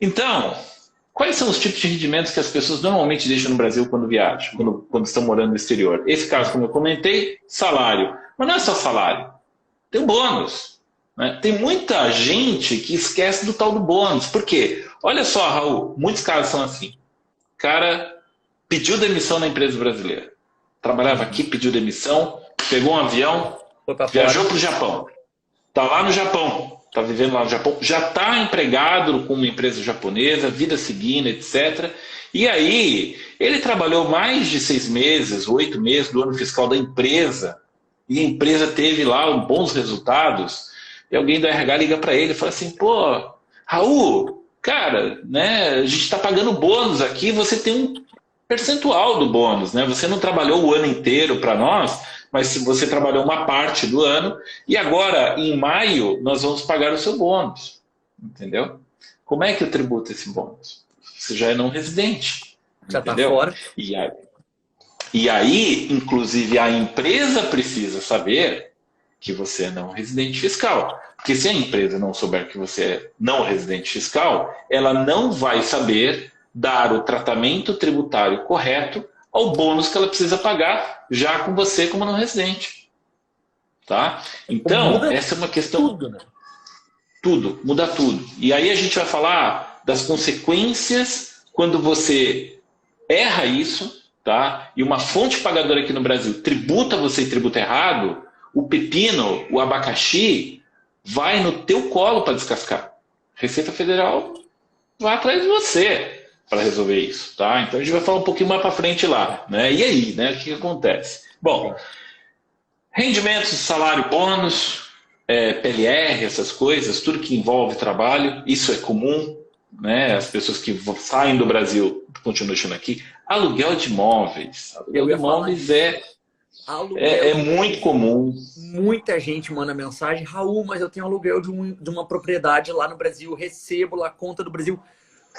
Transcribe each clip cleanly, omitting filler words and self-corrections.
Então, quais são os tipos de rendimentos que as pessoas normalmente deixam no Brasil quando viajam, quando estão morando no exterior? Esse caso, como eu comentei, salário. Mas não é só salário, tem o bônus. Né? Tem muita gente que esquece do tal do bônus. Por quê? Olha só, Raul, muitos casos são assim. O cara pediu demissão na empresa brasileira. Trabalhava aqui, pediu demissão, pegou um avião, Foi para viajou fora. para o Japão. Está lá no Japão, está vivendo lá no Japão, já está empregado com uma empresa japonesa, vida seguindo, etc. E aí, ele trabalhou mais de 6 meses, 8 meses do ano fiscal da empresa, e a empresa teve lá bons resultados, e alguém do RH liga para ele e fala assim, pô, Raul, cara, né, a gente está pagando bônus aqui, você tem um percentual do bônus, né? Você não trabalhou o ano inteiro para nós, mas se você trabalhou uma parte do ano, e agora, em maio, nós vamos pagar o seu bônus. Entendeu? Como é que eu tributo esse bônus? Você já é não residente. Já está Entendeu? fora. E aí, inclusive, a empresa precisa saber que você é não residente fiscal. Porque se a empresa não souber que você é não residente fiscal, ela não vai saber dar o tratamento tributário correto ao bônus que ela precisa pagar já com você como não residente. Tá? Então, Muda essa é uma questão, tudo, né? tudo, muda tudo. E aí a gente vai falar das consequências quando você erra isso, tá? E uma fonte pagadora aqui no Brasil tributa você e tributa errado, o pepino, o abacaxi, vai no teu colo para descascar. Receita Federal vai atrás de você para resolver isso, tá? Então a gente vai falar um pouquinho mais para frente lá, né? E aí, né? O que acontece? Bom, rendimentos, salário, bônus, PLR, essas coisas, tudo que envolve trabalho, isso é comum, né? As pessoas que saem do Brasil continuam deixando aqui. Aluguel de imóveis. Aluguel Eu de ia falar imóveis isso. é Aluguel de muito imóveis. comum. Muita gente manda mensagem, Raul, mas eu tenho aluguel de uma propriedade lá no Brasil, recebo lá a conta do Brasil.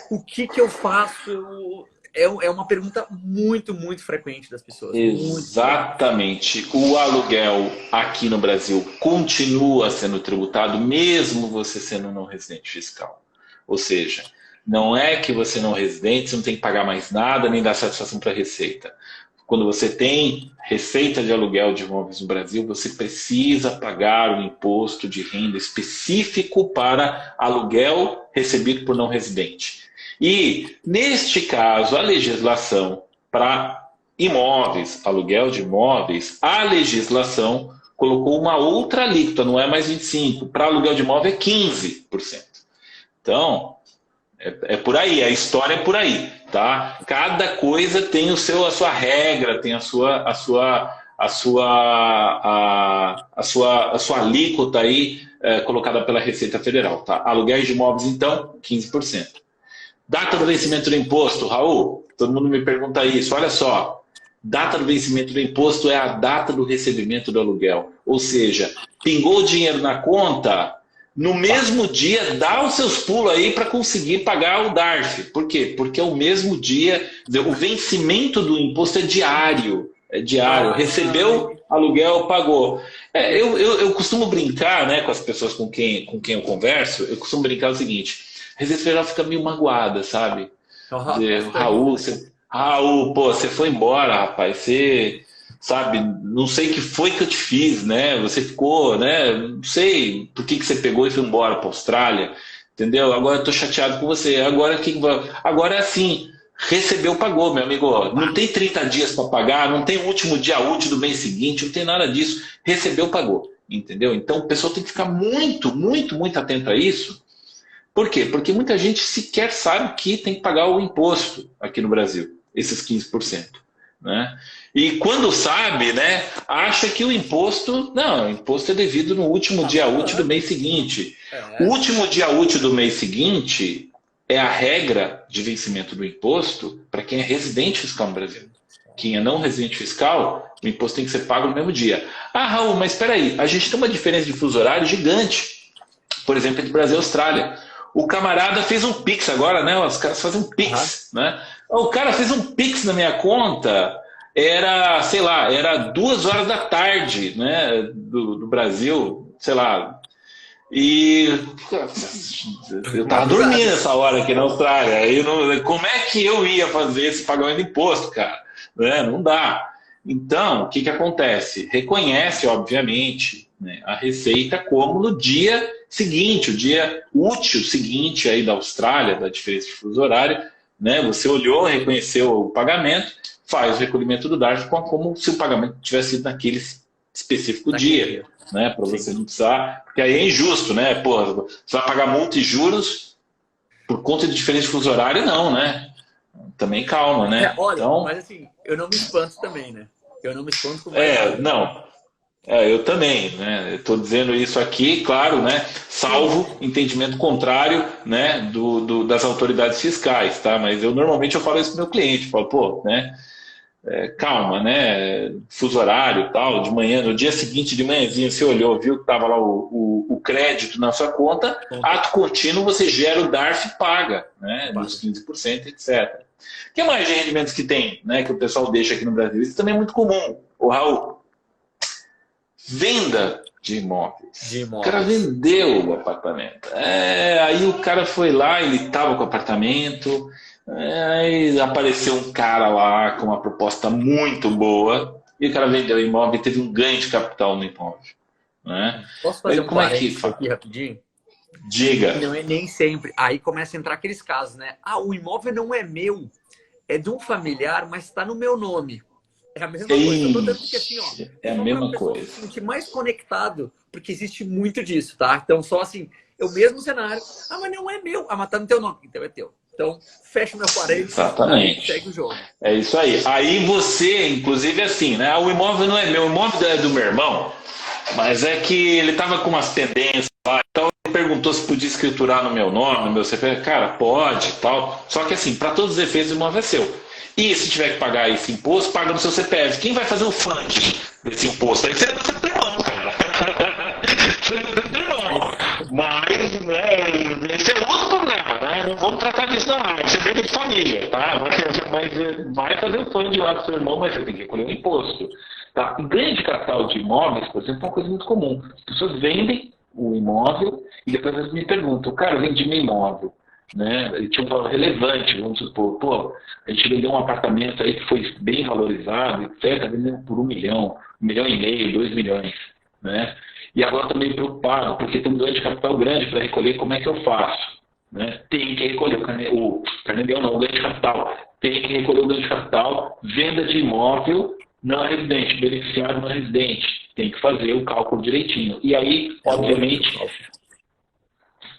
O que que eu faço? É uma pergunta muito, muito frequente das pessoas. Muito frequente. Exatamente. O aluguel aqui no Brasil continua sendo tributado, mesmo você sendo não residente fiscal. Ou seja, não é que você não residente, você não tem que pagar mais nada, nem dar satisfação para a Receita. Quando você tem receita de aluguel de imóveis no Brasil, você precisa pagar um imposto de renda específico para aluguel recebido por não residente. E, neste caso, a legislação para imóveis, aluguel de imóveis, a legislação colocou uma outra alíquota, não é mais 25%, para aluguel de imóvel é 15%. Então, é por aí, a história é por aí, tá? Cada coisa tem a sua regra, tem a sua alíquota aí colocada pela Receita Federal, tá? Aluguéis de imóveis, então, 15%. Data do vencimento do imposto, Raul, todo mundo me pergunta isso. Olha só, data do vencimento do imposto é a data do recebimento do aluguel. Ou seja, pingou o dinheiro na conta, no mesmo dia dá os seus pulos aí para conseguir pagar o DARF. Por quê? Porque é o mesmo dia, o vencimento do imposto é diário. É diário. Ah, Recebeu, aluguel, pagou. Eu costumo brincar, né, com as pessoas com quem eu converso, eu costumo brincar o seguinte: a Receita Federal fica meio magoada, sabe? Dizer, bastante. Raul, pô, você foi embora, rapaz. Você, sabe, não sei o que foi que eu te fiz, né? Você ficou, né? Não sei por que você pegou e foi embora para a Austrália, entendeu? Agora eu tô chateado com você. Agora é assim, recebeu, pagou, meu amigo. Não tem 30 dias para pagar, não tem o último dia útil do mês seguinte, não tem nada disso. Recebeu, pagou, entendeu? Então o pessoal tem que ficar muito, muito, muito atento a isso. Por quê? Porque muita gente sequer sabe que tem que pagar o imposto aqui no Brasil, esses 15%. Né? E quando sabe, né, acha que o imposto, não, o imposto é devido no último dia Passou útil do mês antes. seguinte. O É. último dia útil do mês seguinte é a regra de vencimento do imposto para quem é residente fiscal no Brasil. Quem é não residente fiscal, o imposto tem que ser pago no mesmo dia. Ah, Raul, mas espera aí, a gente tem uma diferença de fuso horário gigante, por exemplo, entre Brasil e Austrália. O camarada fez um Pix agora, né? Os caras fazem um Aham. Pix, né? O cara fez um Pix na minha conta, era, sei lá, era 2 horas da tarde, né? Do Brasil, sei lá. E eu tava dormindo essa hora aqui na Austrália. Aí como é que eu ia fazer esse pagamento de imposto, cara? Né? Não dá. Então, o que acontece? Reconhece, obviamente, né, a Receita como no dia seguinte, o dia útil seguinte aí da Austrália, da diferença de fuso horário, né? Você olhou, reconheceu o pagamento, faz o recolhimento do DARF como se o pagamento tivesse sido naquele específico dia. Né, para você não precisar, porque aí é injusto, né? Porra, você vai pagar multa e juros por conta de diferença de fuso horário, não, né? Também calma, né? Olha, então, mas assim, eu não me espanto também, né? Eu não me espanto com não. Eu também, né? Eu estou dizendo isso aqui, claro, né? Salvo entendimento contrário, né? Das autoridades fiscais, tá? Mas normalmente eu falo isso pro meu cliente, falo, pô, né? Calma, né? Fuso horário e tal, de manhã, no dia seguinte de manhãzinha, você olhou, viu que estava lá o crédito na sua conta, ato contínuo você gera o DARF e paga, né? Dos 15%, etc. O que mais de rendimentos que tem, né? Que o pessoal deixa aqui no Brasil? Isso também é muito comum, o Raul. Venda de imóveis. O cara vendeu o apartamento. Aí o cara foi lá, ele estava com o apartamento. Aí apareceu um cara lá com uma proposta muito boa e o cara vendeu o imóvel e teve um ganho de capital no imóvel. Né? Posso fazer um parênteses aqui rapidinho? Diga. Não é nem sempre. Aí começa a entrar aqueles casos, né? O imóvel não é meu, é de um familiar, mas está no meu nome. É a mesma coisa. Eu tô dando porque assim, ó, é a mesma coisa. Se sentir mais conectado, porque existe muito disso, tá? Então, só assim, é o mesmo cenário. Mas não é meu. Mas tá no teu nome. Então é teu. Então, fecha o meu parênteses. Exatamente. Segue o jogo. É isso aí. Aí você, inclusive, assim, né? O imóvel não é meu, o imóvel é do meu irmão, mas é que ele tava com umas pendências lá, então ele perguntou se podia escriturar no meu nome, no meu CPF. Cara, pode, tal. Só que assim, para todos os efeitos, o imóvel é seu. E se tiver que pagar esse imposto, paga no seu CPF. Quem vai fazer o funding desse imposto? Aí você é do seu irmão, cara. Você é do seu irmão. Mas, né, esse é outro problema, né? Não vamos tratar disso não. Você é de família, tá? Mas vai fazer o funding lá do seu irmão, mas você tem que recolher o imposto. Tá? E ganho de capital de imóveis, por exemplo, é uma coisa muito comum. As pessoas vendem o imóvel e depois elas me perguntam, cara, eu vendi meu imóvel. Né? Ele tinha um valor relevante, vamos supor, pô, a gente vendeu um apartamento aí que foi bem valorizado, etc., vendendo por 1 milhão, 1,5 milhões, 2 milhões, né? E agora estou meio preocupado, porque tem um ganho de capital grande para recolher, como é que eu faço? Né? Tem que recolher o carnê não, o ganho de capital, tem que recolher o ganho de capital, venda de imóvel não residente, beneficiário não residente, tem que fazer o cálculo direitinho. E aí, obviamente,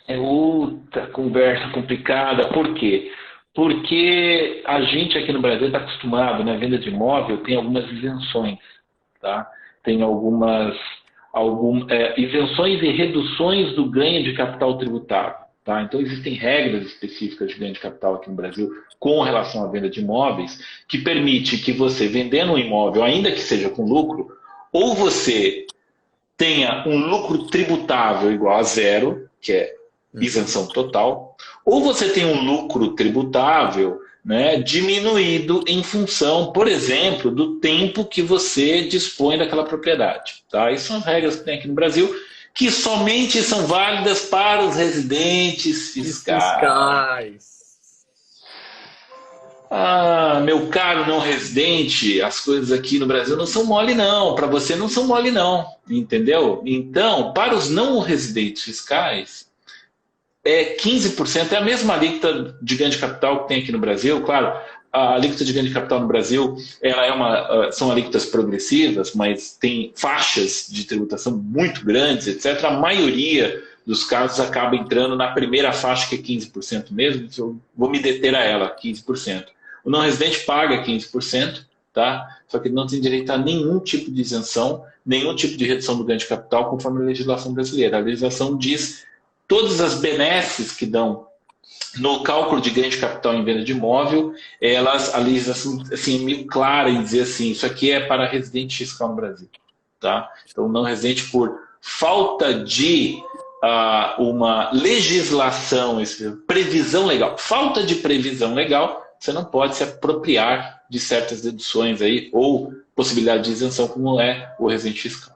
é outra conversa complicada. Por quê? Porque a gente aqui no Brasil está acostumado, na venda de imóvel, tem algumas isenções. Tá? Tem isenções e reduções do ganho de capital tributável. Tá? Então, existem regras específicas de ganho de capital aqui no Brasil com relação à venda de imóveis que permite que você, vendendo um imóvel, ainda que seja com lucro, ou você tenha um lucro tributável igual a zero, que é isenção total, ou você tem um lucro tributável, né, diminuído em função, por exemplo, do tempo que você dispõe daquela propriedade. Tá? Isso são regras que tem aqui no Brasil, que somente são válidas para os residentes fiscais. Meu caro não residente, as coisas aqui no Brasil não são mole não, para você não são mole não, entendeu? Então, para os não residentes fiscais, 15% é a mesma alíquota de ganho de capital que tem aqui no Brasil. Claro, a alíquota de ganho de capital no Brasil são alíquotas progressivas, mas tem faixas de tributação muito grandes, etc. A maioria dos casos acaba entrando na primeira faixa, que é 15% mesmo. Eu vou me deter a ela, 15%. O não residente paga 15%, tá? Só que ele não tem direito a nenhum tipo de isenção, nenhum tipo de redução do ganho de capital, conforme a legislação brasileira. A legislação diz todas as benesses que dão no cálculo de ganho de capital em venda de imóvel, a legislação assim, é meio clara em dizer assim, isso aqui é para residente fiscal no Brasil. Tá? Então, não residente por falta de uma legislação, previsão legal. Falta de previsão legal, você não pode se apropriar de certas deduções aí, ou possibilidade de isenção, como é o residente fiscal.